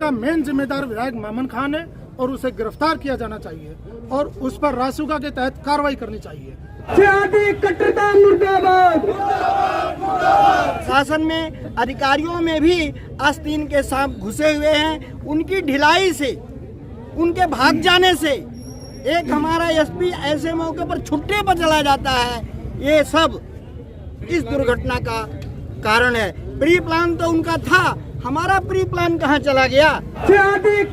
का मेन जिम्मेदार विधायक मामन खान है और उसे गिरफ्तार किया जाना चाहिए और उस पर रासुका के तहत कार्रवाई करनी चाहिए। कट्टरता मुर्दाबाद। शासन में अधिकारियों में भी आस्तीन के सांप घुसे हुए हैं। उनकी ढिलाई से, उनके भाग जाने से एक हमारा एसपी ऐसे मौके पर छुट्टे पर चला जाता है। ये सब इस दुर्घटना का कारण है। प्री प्लान तो उनका था, हमारा प्री प्लान कहाँ चला गया?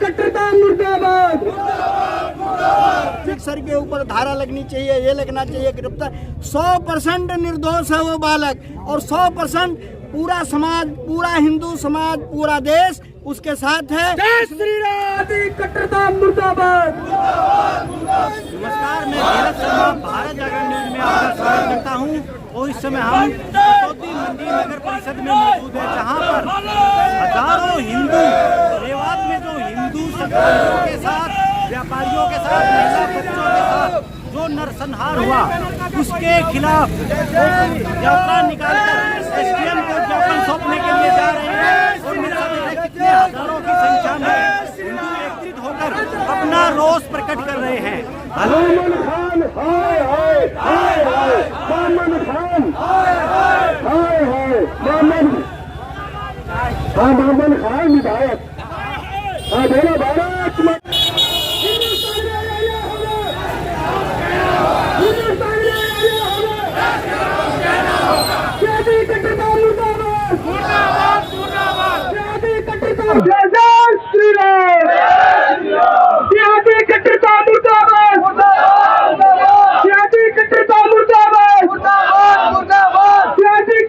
कट्टरता मुर्दाबाद। सर के ऊपर धारा लगनी चाहिए, ये लगना चाहिए गिरफ्तार। 100% निर्दोष है वो बालक और 100% पूरा समाज, पूरा हिंदू समाज, पूरा देश उसके साथ है। जय श्री राम। कट्टरता मुर्दाबाद। नमस्कार, मैं धीरज शर्मा भारत जागरण न्यूज में आपका स्वागत करता हूँ। और इस समय हम कटौती मंडी नगर परिषद में मौजूद है, जहाँ पर हजारों हिंदू रेवात में जो हिंदू श्रद्धालुओं के साथ, व्यापारियों के साथ, महिला बच्चों के साथ जो नरसंहार हुआ, उसके खिलाफ यात्रा निकालकर एसडीएम को ज्ञापन सौंपने के लिए जा रहे हैं। और मेरे साथ देख रहे कितने हजारों की संख्या में हिंदू एकत्रित होकर अपना रोष प्रकट कर रहे हैं। मामन खान हाय हाय हाय हाय, मामन खान हाय हाय हाय हाय, मामन खान विधायक। हाँ बोलो भारत माता। जय श्री राम। कट्टरता मुर्दाबाद। कट्टरता मुर्दाबाद।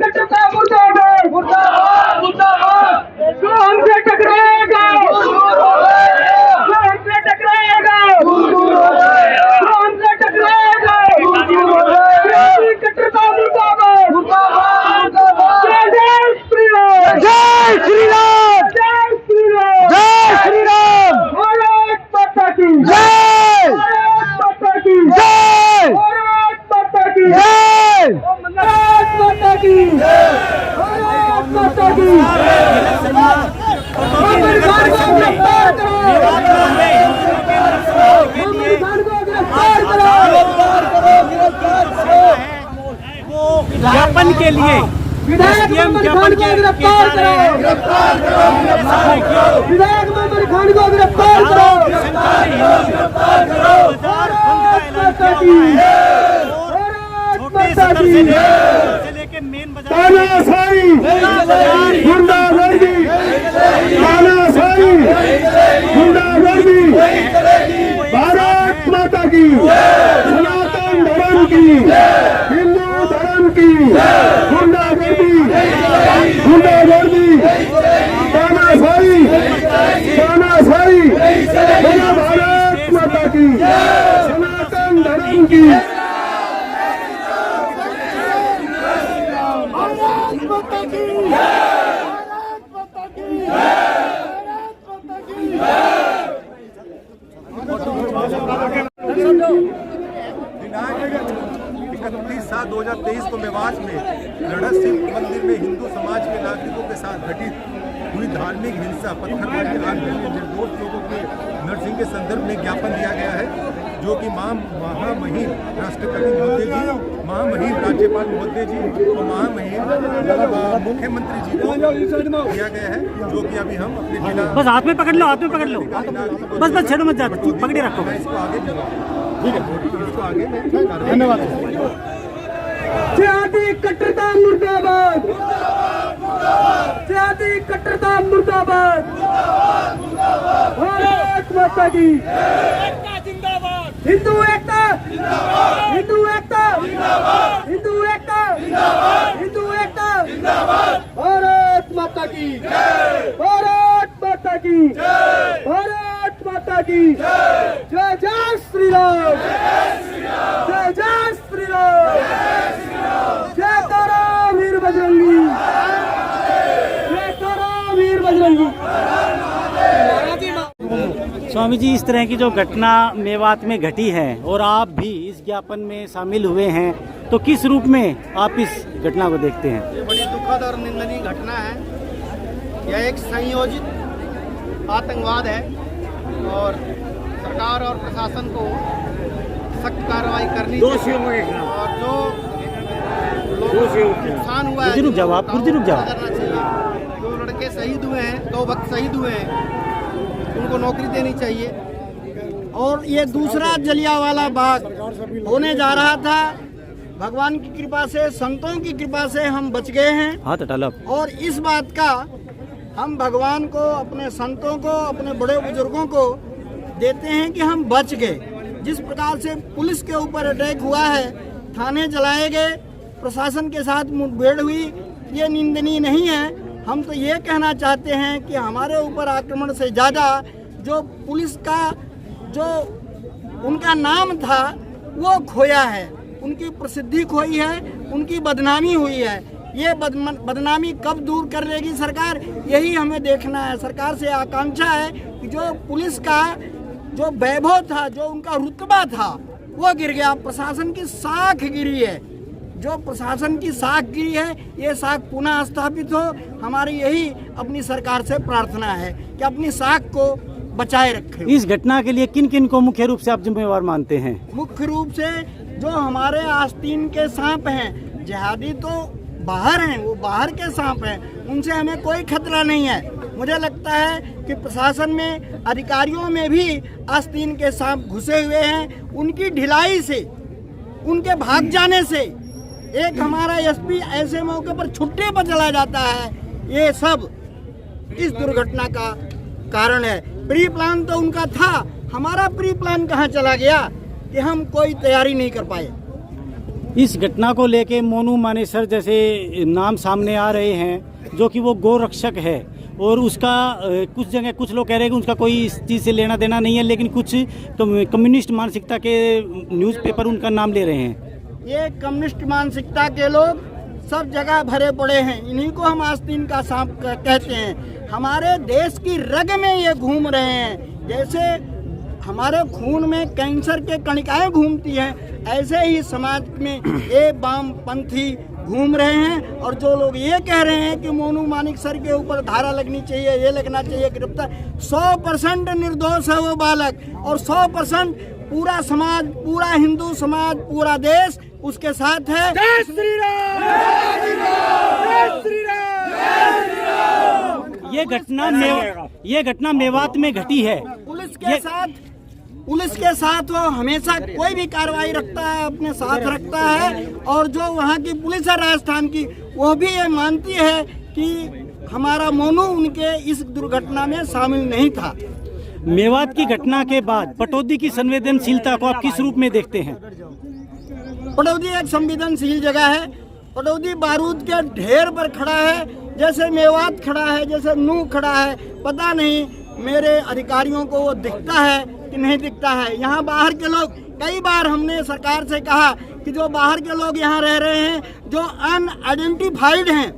कट्टरता मुर्दाबाद। जो हमसे टकराएगा, जो हमसे टकराएगा, जो हमसे टकराएगा, कट्टरता मुर्दाबाद। जय श्री राम। जय श्री राम। जय श्री राम। जय श्री राम। भारत माता की जय। भारत माता की जय। भारत माता की जय। भारत माता की जय। भारत माता की ज्ञापन के लिए एसडीएम ज्ञापन के गिरफ्तार करो। विधायक मामन खान को गिरफ्तार करो। छोटे सदर से लेके मेन बाजार तानाशाही गुंडागर्दी, तानाशाही गुंडागर्दी, भारत माता की, सनातन धर्म की, हिंदू धर्म की गुंडागर्दी, गुंडागर्दी, तानाशाही, तानाशाही, बोलो भारत माता की, सनातन धर्म की। दिनांक 31/7/2023 को मेवात में लड़त शिव मंदिर में हिंदू समाज के नागरिकों के साथ घटित हुई धार्मिक हिंसा, पत्थरबाजी आदि में निर्दोष लोगों के नरसिंह के संदर्भ में ज्ञापन दिया गया है, जो कि महामहिम राष्ट्रपति महोदय जी, महामहिम राज्यपाल महोदय जी और महामहिम मुख्यमंत्री जी को दिया गया है, जो कि अभी हम अपने जिला। बस हाथ में पकड़ लो, हाथ में पकड़ लो, बस छेड़ो मत, जाते पकड़े रखो। मैं इसको आगे ठीक है, इसको आगे मैं धन्यवाद। कट्टरता मुर्दाबाद। कट्टरता मुर्दाबाद। भारत माता की हिंदू एकता, हिंदू एकता, हिंदू एकता, हिंदू एकता, भारत माता की, भारत माता की, भारत माता की जय। जय श्री राम। जय जय श्री राम। जय तारा वीर बजरंगी। जय तारा वीर बजरंगी। स्वामी जी, इस तरह की जो घटना मेवात में घटी है और आप भी इस ज्ञापन में शामिल हुए हैं, तो किस रूप में आप इस घटना को देखते हैं? ये बड़ी दुखद और निंदनीय घटना है। यह एक संयोजित आतंकवाद है और सरकार और प्रशासन को सख्त कार्रवाई करनी चाहिए और जो लोगों को नुकसान हुआ है करना चाहिए। जो लड़के शहीद हुए हैं, 2 वक्त शहीद हुए हैं, उनको नौकरी देनी चाहिए। और ये दूसरा जलियांवाला बाग होने जा रहा था, भगवान की कृपा से, संतों की कृपा से हम बच गए हैं। और इस बात का हम भगवान को, अपने संतों को, अपने बड़े बुजुर्गों को देते हैं कि हम बच गए। जिस प्रकार से पुलिस के ऊपर अटैक हुआ है, थाने जलाए गए, प्रशासन के साथ मुठभेड़ हुई, ये निंदनीय नहीं है। हम तो ये कहना चाहते हैं कि हमारे ऊपर आक्रमण से ज़्यादा जो पुलिस का जो उनका नाम था वो खोया है, उनकी प्रसिद्धि खोई है, उनकी बदनामी हुई है। ये बदनामी कब दूर कर लेगी सरकार, यही हमें देखना है। सरकार से आकांक्षा है कि जो पुलिस का जो वैभव था, जो उनका रुतबा था, वो गिर गया। प्रशासन की साख गिरी है, जो प्रशासन की साख गिरी है, ये साख पुनः स्थापित हो। हमारी यही अपनी सरकार से प्रार्थना है कि अपनी साख को बचाए रखे। इस घटना के लिए किन किन को मुख्य रूप से आप जिम्मेवार मानते हैं? मुख्य रूप से जो हमारे आस्तीन के सांप हैं, जिहादी तो बाहर हैं, वो बाहर के सांप हैं, उनसे हमें कोई खतरा नहीं है। मुझे लगता है कि प्रशासन में, अधिकारियों में भी आस्तीन के सांप घुसे हुए हैं। उनकी ढिलाई से, उनके भाग जाने से एक हमारा एसपी ऐसे मौके पर छुट्टी पर चला जाता है। ये सब इस दुर्घटना का कारण है। प्री प्लान तो उनका था, हमारा प्री प्लान कहाँ चला गया कि हम कोई तैयारी नहीं कर पाए। इस घटना को लेके मोनू मानेसर जैसे नाम सामने आ रहे हैं, जो कि वो गोरक्षक है, और उसका कुछ जगह कुछ लोग कह रहे हैं कि उसका कोई इस चीज़ से लेना देना नहीं है, लेकिन कुछ कम्युनिस्ट मानसिकता के न्यूज़पेपर उनका नाम ले रहे हैं। ये कम्युनिस्ट मानसिकता के लोग सब जगह भरे पड़े हैं, इन्हीं को हम आस्तीन का सांप कहते हैं। हमारे देश की रग में ये घूम रहे हैं। जैसे हमारे खून में कैंसर के कणिकाएं घूमती हैं, ऐसे ही समाज में ये वामपंथी घूम रहे हैं। और जो लोग ये कह रहे हैं कि मोनू मानेसर के ऊपर धारा लगनी चाहिए, ये लगना चाहिए, गिरफ्तार, 100% निर्दोष है वो बालक, और 100% पूरा समाज, पूरा हिंदू समाज, पूरा देश उसके साथ है। जय श्री राम, जय श्री राम, जय श्री राम, जय श्री राम। ये घटना मेवात में घटी है। पुलिस के साथ वो हमेशा कोई भी कार्रवाई रखता है, अपने साथ रखता है। और जो वहाँ की पुलिस है राजस्थान की, वो भी ये मानती है कि हमारा मोनू उनके इस दुर्घटना में शामिल नहीं था। मेवात की घटना के बाद पटौदी की संवेदनशीलता को आप किस रूप में देखते हैं? पटौदी एक संवेदनशील जगह है। पटौदी बारूद के ढेर पर खड़ा है, जैसे मेवात खड़ा है, जैसे नूह खड़ा है। पता नहीं मेरे अधिकारियों को वो दिखता है कि नहीं दिखता है। यहाँ बाहर के लोग, कई बार हमने सरकार से कहा कि जो बाहर के लोग यहाँ रह रहे हैं, जो अनआइडेंटिफाइड हैं,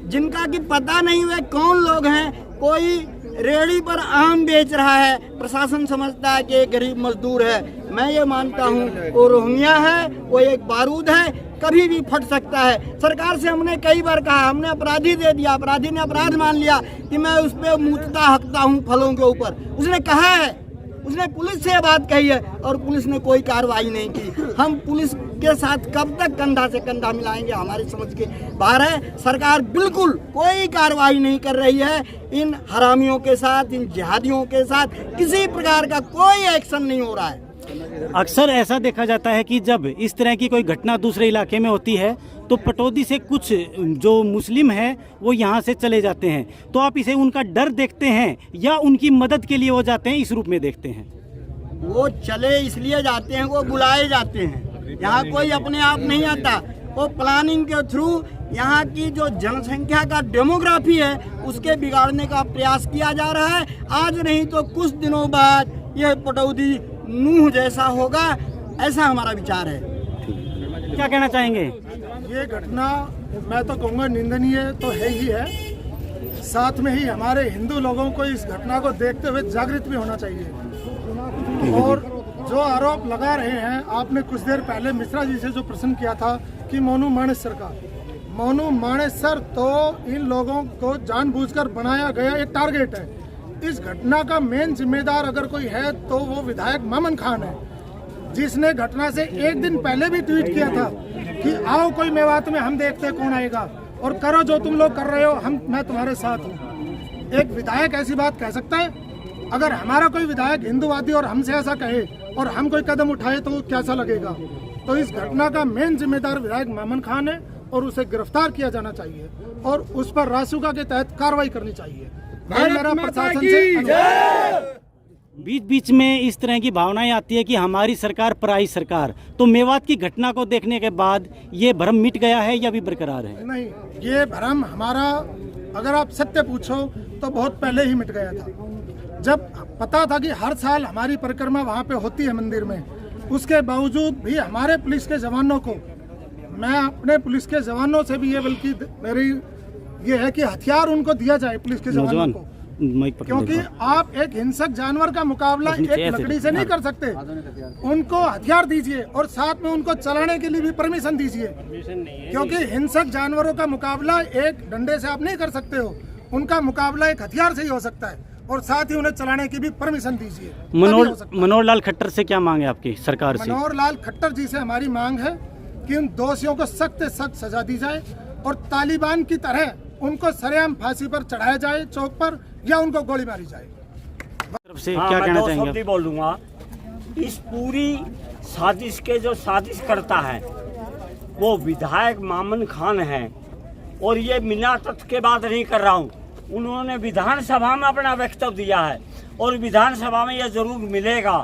जिनका कि पता नहीं वे कौन लोग हैं, कोई रेहड़ी पर आम बेच रहा है, प्रशासन समझता है कि एक गरीब मजदूर है। मैं ये मानता हूँ वो रोहिंग्या है, वो एक बारूद है, कभी भी फट सकता है। सरकार से हमने कई बार कहा, हमने अपराधी दे दिया, अपराधी ने अपराध मान लिया कि मैं उस पर मूतता हकता हूँ फलों के ऊपर। उसने कहा है, उसने पुलिस से बात कही है और पुलिस ने कोई कार्रवाई नहीं की। हम पुलिस के साथ कब तक कंधा से कंधा मिलाएंगे, हमारी समझ के बाहर है। सरकार बिल्कुल कोई कार्रवाई नहीं कर रही है इन हरामियों के साथ, इन जिहादियों के साथ किसी प्रकार का कोई एक्शन नहीं हो रहा है। अक्सर ऐसा देखा जाता है कि जब इस तरह की कोई घटना दूसरे इलाके में होती है तो पटौदी से कुछ जो मुस्लिम हैं वो यहाँ से चले जाते हैं। तो आप इसे उनका डर देखते हैं या उनकी मदद के लिए वो जाते हैं, इस रूप में देखते हैं? वो चले इसलिए जाते हैं, वो बुलाए जाते हैं। यहाँ कोई अपने आप नहीं आता, वो प्लानिंग के थ्रू यहाँ की जो जनसंख्या का डेमोग्राफी है उसके बिगाड़ने का प्रयास किया जा रहा है। आज नहीं तो कुछ दिनों बाद यह पटौदी नूह जैसा होगा, ऐसा हमारा विचार है। क्या कहना चाहेंगे? ये घटना मैं तो कहूँगा निंदनीय तो है ही है, साथ में ही हमारे हिंदू लोगों को इस घटना को देखते हुए जागृत भी होना चाहिए। और जो आरोप लगा रहे हैं, आपने कुछ देर पहले मिश्रा जी से जो प्रश्न किया था कि मोनू मानेसर का, मोनू मानेसर तो इन लोगों को जानबूझकर बनाया गया एक टारगेट है। इस घटना का मेन जिम्मेदार अगर कोई है तो वो विधायक मामन खान है, जिसने घटना से एक दिन पहले भी ट्वीट किया था कि आओ कोई मेवात में, हम देखते हैं कौन आएगा और करो जो तुम लोग कर रहे हो, मैं तुम्हारे साथ हूँ। एक विधायक ऐसी बात कह सकता है? अगर हमारा कोई विधायक हिंदूवादी और हमसे ऐसा कहे और हम कोई कदम उठाए तो कैसा लगेगा? तो इस घटना का मेन जिम्मेदार विधायक मामन खान है और उसे गिरफ्तार किया जाना चाहिए और उस पर रासुका के तहत कार्रवाई करनी चाहिए। मेरा प्रशासन से बीच बीच में इस तरह की भावनाएं आती है कि हमारी सरकार पराई सरकार, तो मेवात की घटना को देखने के बाद ये भ्रम मिट गया है या भी बरकरार है? नहीं, ये भ्रम हमारा अगर आप सत्य पूछो तो बहुत पहले ही मिट गया था। जब पता था कि हर साल हमारी परिक्रमा वहाँ पे होती है मंदिर में, उसके बावजूद भी हमारे पुलिस के जवानों को, मैं अपने पुलिस के जवानों से भी ये, बल्कि मेरी ये है कि हथियार उनको दिया जाए पुलिस के जवानों को, क्योंकि आप एक हिंसक जानवर का मुकाबला एक लकड़ी से नहीं कर सकते। उनको हथियार दीजिए और साथ में उनको चलाने के लिए भी परमिशन दीजिए, क्योंकि हिंसक जानवरों का मुकाबला एक डंडे से आप नहीं कर सकते हो, उनका मुकाबला एक हथियार से ही हो सकता है और साथ ही उन्हें चलाने की भी परमिशन दीजिए। मनोहर लाल खट्टर से क्या मांग है आपकी सरकार से? मनोहर लाल खट्टर जी से हमारी मांग है कि उन दोषियों को सख्त से सख्त सजा दी जाए और तालिबान की तरह उनको सरेआम फांसी पर चढ़ाया जाए चौक पर, या उनको गोली मारी जाए। तरफ से क्या कहना चाहेंगे? मैं बोलूँगा, इस पूरी साजिश के जो साजिश करता है वो विधायक मामन खान है और ये बिना तथ्य के बात नहीं कर रहा हूँ। उन्होंने विधानसभा में अपना वक्तव्य दिया है और विधानसभा में ये जरूर मिलेगा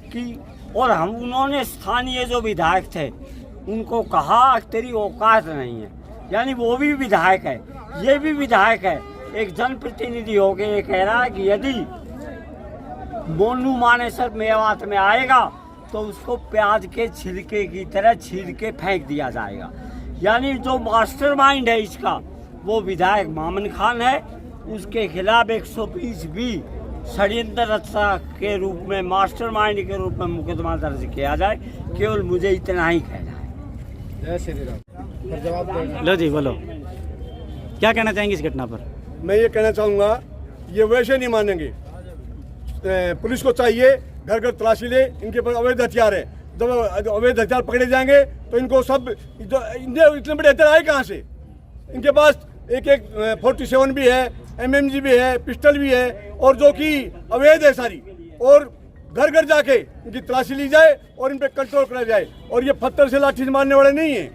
कि, और हम उन्होंने स्थानीय जो विधायक थे उनको कहा तेरी औकात नहीं है, यानी वो भी विधायक है, ये भी विधायक है, एक जनप्रतिनिधि हो के ये कह रहा है कि यदि मोनू मानेसर मेवात में आएगा तो उसको प्याज के छिलके की तरह छील के फेंक दिया जाएगा। यानी जो मास्टरमाइंड है इसका वो विधायक मामन खान है, उसके खिलाफ 120 भी षड्यंत्र रचना के रूप में, मास्टरमाइंड के रूप में मुकदमा दर्ज किया जाए। केवल मुझे इतना ही कहना है। जय श्री राम। लो जी बोलो, क्या कहना चाहेंगे इस घटना पर? मैं ये कहना चाहूँगा, ये वैसे नहीं मानेंगे। पुलिस को चाहिए घर घर तलाशी ले, इनके पास अवैध हथियार है। जब अवैध हथियार पकड़े जाएंगे तो इनको सब, जो इतने बड़े हथियार आए कहाँ से? इनके पास एक 47 भी है, MMG भी है, पिस्टल भी है, और जो कि अवैध है सारी, और घर घर जाके इनकी तलाशी ली जाए और इन पर कंट्रोल करा जाए। और ये पत्थर से लाठी से मारने वाले नहीं है,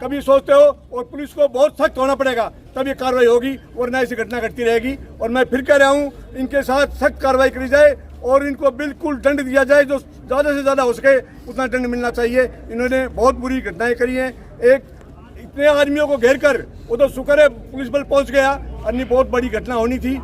कभी सोचते हो, और पुलिस को बहुत सख्त होना पड़ेगा तब ये कार्रवाई होगी, वरना ऐसी घटना घटती रहेगी। और मैं फिर कह रहा हूँ, इनके साथ सख्त कार्रवाई करी जाए और इनको बिल्कुल दंड दिया जाए, जो ज़्यादा से ज़्यादा हो सके उतना दंड मिलना चाहिए। इन्होंने बहुत बुरी घटनाएं करी हैं। एक इतने आदमियों को घेर कर, वो तो शुक्र है पुलिस बल पहुँच गया, अन्य बहुत बड़ी घटना होनी थी।